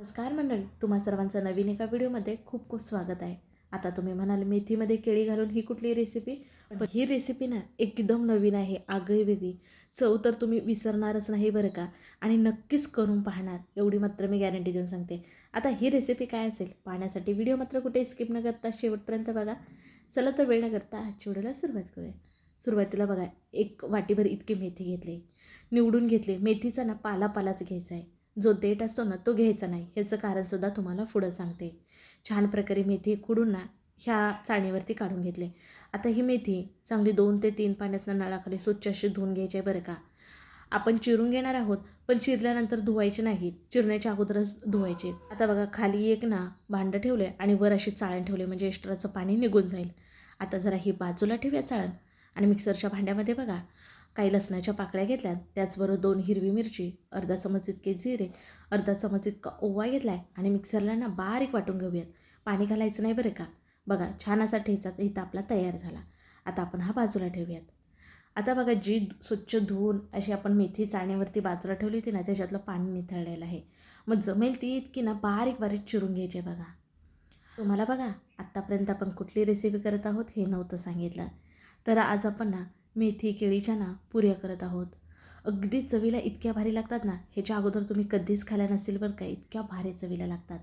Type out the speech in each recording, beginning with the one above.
नमस्कार मंडळी, तुम्हा सर्वांचं नवीन एका व्हिडिओमध्ये खूप खूप स्वागत आहे. आता तुम्ही म्हणाल मेथीमध्ये केळी घालून ही कुठली रेसिपी? पण ही रेसिपी ना एकदम नवीन आहे, आगळी वेगळी. चव तर तुम्ही विसरणारच नाही बरं का, आणि नक्कीच करून पाहणार एवढी मात्र मी गॅरंटी देऊन सांगते. आता ही रेसिपी काय असेल पाहण्यासाठी व्हिडिओ मात्र कुठे स्किप न करता शेवटपर्यंत बघा. चला तर वेळ न करता आजच्या व्हिडिओला सुरुवात करूया. सुरुवातीला बघा, एक वाटीभर इतकी मेथी घेतली, निवडून घेतली. मेथीचा ना पालाच घ्यायचा आहे, जो देठ असतो ना तो घ्यायचा नाही. ह्याचं कारणसुद्धा तुम्हाला पुढं सांगते. छान प्रकारे मेथी खुडून ना ह्या चाळणीवरती काढून घेतले. आता ही मेथी चांगली 2 ते 3 पाण्यातनं नळाखाली स्वच्छ अशी धुवून घ्यायची आहे बरं का. आपण चिरून घेणार आहोत, पण चिरल्यानंतर धुवायचे नाहीत, चिरण्याच्या अगोदरच धुवायचे. आता बघा, खाली एक ना भांडं ठेवले आणि वर अशी चाळण ठेवली, म्हणजे एक्स्ट्राचं पाणी निघून जाईल. आता जरा ही बाजूला ठेवूया चाळण, आणि मिक्सरच्या भांड्यामध्ये बघा काही लसणाच्या पाकळ्या घेतल्या, त्याचबरोबर 2 हिरवी मिरची, अर्धा चमच इतके जिरे, अर्धा चमच इतका ओवा घेतला आहे आणि मिक्सरला ना बारीक वाटून घेऊयात. पाणी घालायचं नाही बरं का. बघा, छान असा ठेचा इथं आपला तयार झाला. आता आपण हा बाजूला ठेवूयात. आता बघा, जी स्वच्छ धुवून अशी आपण मेथी चाळणीवरती बाजूला ठेवली होती ना, त्याच्यातलं पाणी निथळलेलं आहे. मग जमेल ती इतकी ना बारीक बारीक चिरून घ्यायची आहे बघा. तुम्हाला बघा, आत्तापर्यंत आपण कुठली रेसिपी करत आहोत हे नव्हतं सांगितलं. तर आज आपण ना मेथी केळीच्या ना पुऱ्या करत आहोत. अगदी चवीला इतक्या भारी लागतात ना, ह्याच्या अगोदर तुम्ही कधीच खाल्ल्या नसतील बरं का, इतक्या भारी चवीला लागतात.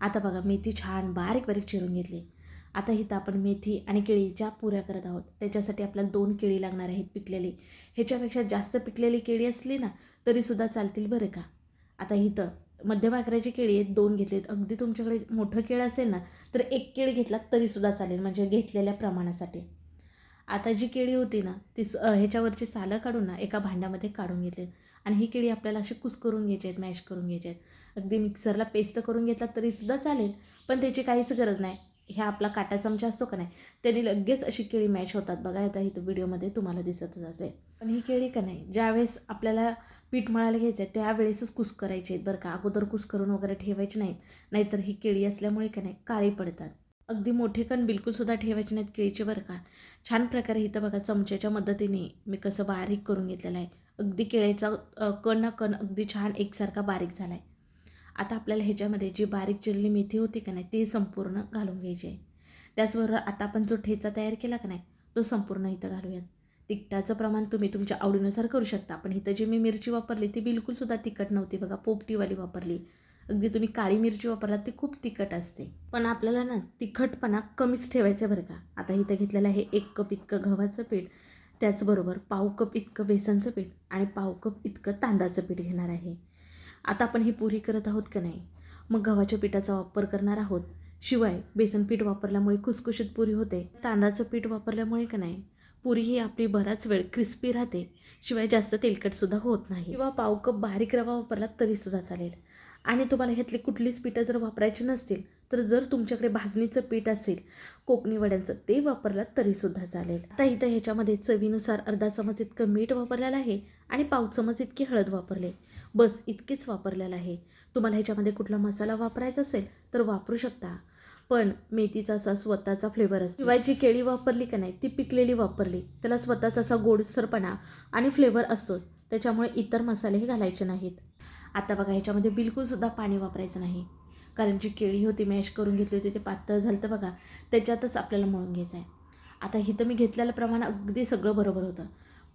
आता बघा, मेथी छान बारीक बारीक चिरून घेतली. आता इथं आपण मेथी आणि केळीच्या पुऱ्या करत आहोत. त्याच्यासाठी आपल्याला 2 केळी लागणार आहेत पिकलेली. ह्याच्यापेक्षा जास्त पिकलेली केळी असली ना तरीसुद्धा चालतील बरं का. आता इथं मध्यम आकाराची केळी आहेत, 2 घेतलीत. अगदी तुमच्याकडे मोठं केळं असेल ना तर 1 केळ घेतलात तरीसुद्धा चालेल, म्हणजे घेतलेल्या प्रमाणासाठी. आता जी केळी होती ना ती ह्याच्यावरची सालं काढून ना एका भांड्यामध्ये काढून घेतली, आणि ही केळी आपल्याला अशी कुस्करून घ्यायची आहेत, मॅश करून घ्यायची आहेत. अगदी मिक्सरला पेस्ट करून घेतला तरीसुद्धा चालेल, पण त्याची काहीच गरज नाही. ह्या आपला काटा चमचा असतो का नाही, त्याने लगेच अशी केळी मॅश होतात बघा. आता इथं व्हिडिओमध्ये तुम्हाला दिसतच असेल. पण ही केळी का नाही, ज्यावेळेस आपल्याला पीठ मळायला घ्यायचं आहे त्यावेळेसच कुस करायचे आहेत बरं का. अगोदर कुस करून वगैरे ठेवायचे नाहीत, नाहीतर ही केळी असल्यामुळे का नाही काळी पडतात. अगदी मोठे कण बिलकुलसुद्धा ठेवायचे नाहीत केळीचे बरं का. छान प्रकारे इथं बघा चमच्याच्या मदतीने मी कसं बारीक करून घेतलेलं आहे. अगदी केळीचा कण ना कण अगदी छान एकसारखा बारीक झाला आहे. आता आपल्याला ह्याच्यामध्ये जी बारीक चिरलेली मेथी होती का नाही ती संपूर्ण घालून घ्यायची आहे. त्याचबरोबर आता आपण जो ठेचा तयार केला का नाही तो संपूर्ण इथं घालूयात. तिखटाचं प्रमाण तुम्ही तुमच्या आवडीनुसार करू शकता, पण इथं जी मी मिरची वापरली ती बिलकुलसुद्धा तिखट नव्हती बघा, पोपटीवाली वापरली. अगदी तुम्ही काळी मिरची वापरलात ती खूप तिखट असते, पण आपल्याला ना तिखटपणा कमीच ठेवायचं बरं का. आता इथं घेतलेलं आहे 1 कप इतकं गव्हाचं पीठ, त्याचबरोबर पाव कप इतकं बेसनचं पीठ आणि पाव कप इतकं तांदळाचं पीठ घेणार आहे. आता आपण ही पुरी करत आहोत का नाही, मग गव्हाच्या पिठाचा वापर करणार आहोत. शिवाय बेसन पीठ वापरल्यामुळे खुसखुशीत पुरी होते. तांदळाचं पीठ वापरल्यामुळे का नाही पुरी ही आपली बराच वेळ क्रिस्पी राहते, शिवाय जास्त तेलकटसुद्धा होत नाही. किंवा पाव कप बारीक रवा वापरला तरीसुद्धा चालेल. आणि तुम्हाला ह्यातली कुठलीच पीठं जर वापरायची नसतील तर जर तुमच्याकडे भाजणीचं पीठ असेल कोकणी वड्यांचं ते वापरलं तरीसुद्धा चालेल. आता इथं ह्याच्यामध्ये चवीनुसार अर्धा चमच इतकं मीठ वापरलेलं आहे आणि पाव चमच इतकी हळद वापरले. बस इतकेच वापरलेलं आहे. तुम्हाला ह्याच्यामध्ये कुठला मसाला वापरायचा असेल तर वापरू शकता, पण मेथीचा असा स्वतःचा फ्लेवर असतो. शिवाय जी केळी वापरली का नाही ती पिकलेली वापरली, त्याला स्वतःचा असा गोडसरपणा आणि फ्लेवर असतोच, त्याच्यामुळे इतर मसालेही घालायचे नाहीत. आता बघा, ह्याच्यामध्ये बिलकुलसुद्धा पाणी वापरायचं नाही, कारण जी केळी होती मॅश करून घेतली होती ते पातळ झालं तर बघा, त्याच्यातच आपल्याला मळून घ्यायचं आहे. आता इथं मी घेतलेलं प्रमाण अगदी सगळं बरोबर होतं,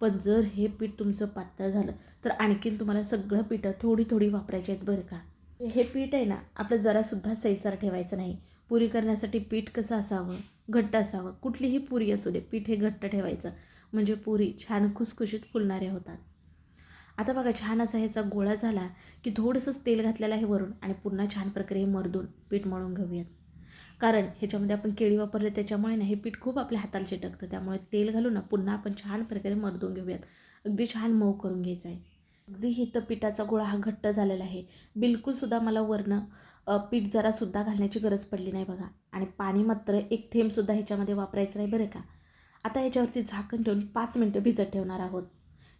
पण जर हे पीठ तुमचं पातळ झालं तर आणखीन तुम्हाला सगळं पीठं थोडी थोडी वापरायची आहेत बरं का. हे पीठ आहे ना आपलं जरासुद्धा सैलसर ठेवायचं नाही. पुरी करण्यासाठी पीठ कसं असावं, घट्ट असावं. कुठलीही पुरी असू दे, पीठ हे घट्ट ठेवायचं, म्हणजे पुरी छान खुसखुशीत फुलणाऱ्या होतात. आता बघा, छान असा ह्याचा गोळा झाला की थोडंसंच तेल घातलेलं आहे वरून, आणि पुन्हा छान प्रकारे हे मर्दून पीठ मळून घेऊयात. कारण ह्याच्यामध्ये आपण केळी वापरले त्याच्यामुळे ना हे पीठ खूप आपल्या हाताला चिटकतं, त्यामुळे तेल घालून ना पुन्हा आपण छान प्रकारे मर्दून घेऊयात. अगदी छान मऊ करून घ्यायचं आहे. अगदी इथं पिठाचा गोळा हा घट्ट झालेला आहे. बिलकुलसुद्धा मला वरनं पीठ जरासुद्धा घालण्याची गरज पडली नाही बघा, आणि पाणी मात्र 1 थेंबसुद्धा ह्याच्यामध्ये वापरायचं नाही बरं का. आता ह्याच्यावरती झाकण ठेवून 5 मिनटं भिजत ठेवणार आहोत.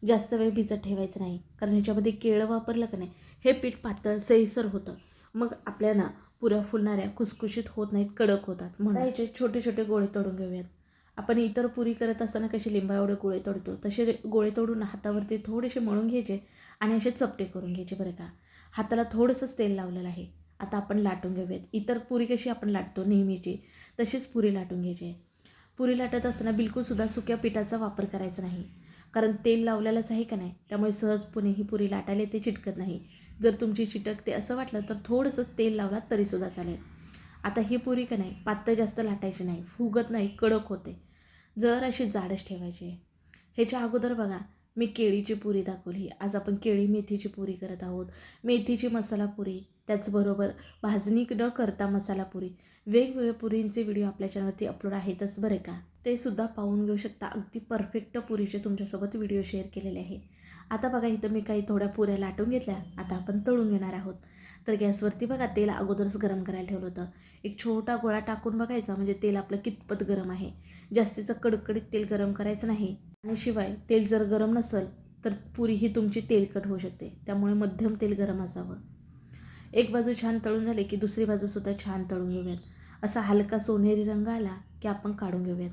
जास्त वेळ भिजत ठेवायचं नाही, कारण ह्याच्यामध्ये केळं वापरलं का नाही हे पीठ पातळ सैलसर होतं, मग आपल्याला पुऱ्या फुलणाऱ्या खुसखुशीत होत नाहीत, कडक होतात. म्हणून ह्याचे छोटे छोटे गोळे तोडून घेऊयात. आपण इतर पुरी करत असताना कसे लिंबा एवढे गोळे तोडतो तसे गोळे तोडून हातावरती थोडेसे मळून घ्यायचे आणि असे चपटे करून घ्यायचे बरं का. हाताला थोडंसंच तेल लावलेलं आहे. आता आपण लाटून घेऊयात. इतर पुरी कशी आपण लाटतो नेहमीची तशीच पुरी लाटून घ्यायची आहे. पुरी लाटत असताना बिलकुलसुद्धा सुक्या पिठाचा वापर करायचा नाही, कारण तेल लावलेलंच आहे का नाही, त्यामुळे सहजपणे ही पुरी लाटायला ते चिटकत नाही. जर तुमची चिटकते असं वाटलं तर थोडंसं तेल लावलात तरीसुद्धा चालेल. आता ही पुरी का नाही पातळ जास्त लाटायची नाही, फुगत नाही, कडक होते. जर अशी जाडच ठेवायची आहे. ह्याच्या अगोदर बघा मी केळीची पुरी दाखवली. आज आपण केळी मेथीची पुरी करत आहोत. मेथीची मसाला पुरी, त्याचबरोबर भाजणी न करता मसाला पुरी, वेगवेगळ्या पुरींचे व्हिडिओ आपल्या चॅनलवरती अपलोड आहेतच बरं का. ते सुद्धा पाहून घेऊ शकता. अगदी परफेक्ट पुरीचे तुमच्यासोबत व्हिडिओ शेअर केलेले आहे. आता बघा इथं मी काही थोड्या पुऱ्या लाटून घेतल्या. आता आपण तळून घेणार आहोत. तर गॅसवरती बघा तेल अगोदरच गरम करायला ठेवलं होतं. एक छोटा गोळा टाकून बघायचा म्हणजे तेल आपलं कितपत गरम आहे. जास्तीचं कडकडीत तेल गरम करायचं नाही. आणि शिवाय तेल जर गरम नसेल तर पुरी ही तुमची तेलकट होऊ शकते. त्यामुळे मध्यम तेल गरम असावं. एक बाजू छान तळून झाली की दुसरी बाजूसुद्धा छान तळून घेऊयात. असा हलका सोनेरी रंग आला की आपण काढून घेऊयात.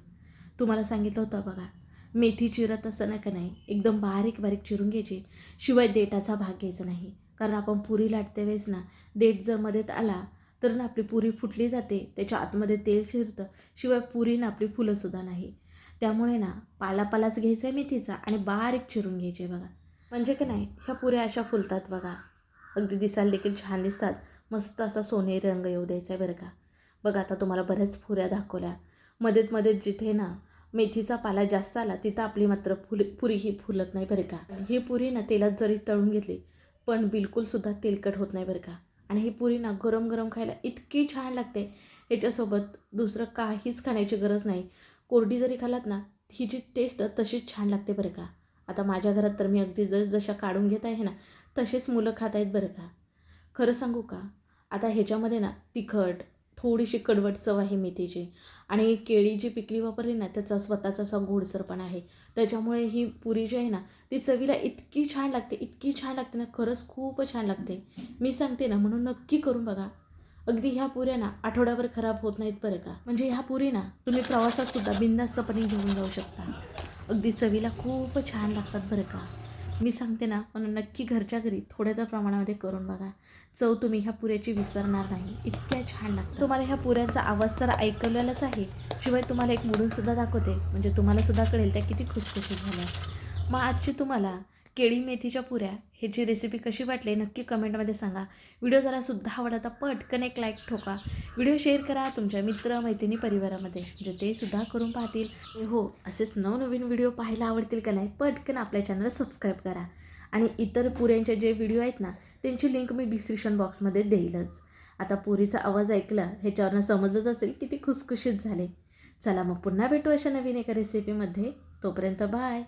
तुम्हाला सांगितलं होतं बघा, मेथी चिरत असताना का नाही एकदम बारीक बारीक चिरून घ्यायची. शिवाय देठाचा भाग घ्यायचा नाही, कारण आपण पुरी लाटते वेळेस ना देठ जर मध्येत आला तर ना आपली पुरी फुटली जाते, त्याच्या आतमध्ये तेल शिरतं. शिवाय पुरी ना आपली फुलंसुद्धा नाही. त्यामुळे ना पालापालाच घ्यायचा आहे मेथीचा आणि बारीक चिरून घ्यायचे बघा. म्हणजे का नाही ह्या पुऱ्या अशा फुलतात बघा. अगदी दिसायला देखील छान दिसतात. मस्त असा सोनेरी रंग येऊ द्यायचा आहे बरं का. बघा आता तुम्हाला बऱ्याच पुऱ्या दाखवल्या. मध्येच जिथे ना मेथीचा पाला जास्त आला तिथं आपली मात्र पुरी ही फुलत नाही बरं का. ही पुरी ना तेलात जरी तळून घेतली पण बिलकुलसुद्धा तेलकट होत नाही बरं का. आणि ही पुरी ना गरम गरम खायला इतकी छान लागते. ह्याच्यासोबत दुसरं काहीच खाण्याची गरज नाही. कोरडी जरी खालात ना हिची टेस्ट तशीच छान लागते बरं का. आता माझ्या घरात तर मी अगदी जशा काढून घेत आहे ना तसेच मुलं खात आहेत बरं का. खरं सांगू का, आता ह्याच्यामध्ये ना तिखट, थोडीशी कडवट चव आहे मेथीची आणि केळी जी पिकली वापरली ना त्याचा स्वतःचा असा गोडसरपणा आहे. त्याच्यामुळे ही पुरी जी आहे ना ती चवीला इतकी छान लागते, इतकी छान लागते ना, खरंच खूप छान लागते. मी सांगते ना, म्हणून नक्की करून बघा. अगदी ह्या पुऱ्या ना आठवड्याभर खराब होत नाहीत बरं का. म्हणजे ह्या पुरी ना तुम्ही प्रवासातसुद्धा बिनधास्तपणे घेऊन जाऊ शकता. अगदी चवीला खूप छान लागतात बरं का. मी सांगते ना, म्हणून नक्की घरच्या घरी थोड्या तर प्रमाणामध्ये करून बघा. चव तुम्ही ह्या पुऱ्याची विसरणार नाही, इतक्या छान लागतात. तुम्हाला ह्या पुऱ्यांचा आवाज तर ऐकवलेलाच आहे. शिवाय तुम्हाला एक मोडूनसुद्धा दाखवते, म्हणजे तुम्हालासुद्धा कळेल त्या किती खुसखुशीत झाल्या. मग आजची तुम्हाला केळी मेथीच्या पुऱ्या ह्याची रेसिपी कशी वाटली नक्की कमेंटमध्ये सांगा. व्हिडिओ जरासुद्धा आवडला तर पटकन एक लाईक ठोका. व्हिडिओ शेअर करा तुमच्या मित्र मैत्रिणी परिवारामध्ये, म्हणजे ते सुद्धा करून पाहतील. हो, असेच नवनवीन व्हिडिओ पाहायला आवडतील का नाही, पटकन आपल्या चॅनलला सबस्क्राईब करा. आणि इतर पुऱ्यांचे जे व्हिडिओ आहेत ना त्यांची लिंक मी डिस्क्रिप्शन बॉक्समध्ये देईलच. आता पुरीचा आवाज ऐकला ह्याच्यावरनं समजलंच असेल किती खुसखुशीत झाले. चला मग पुन्हा भेटू अशा नवीन एका रेसिपीमध्ये. तोपर्यंत बाय.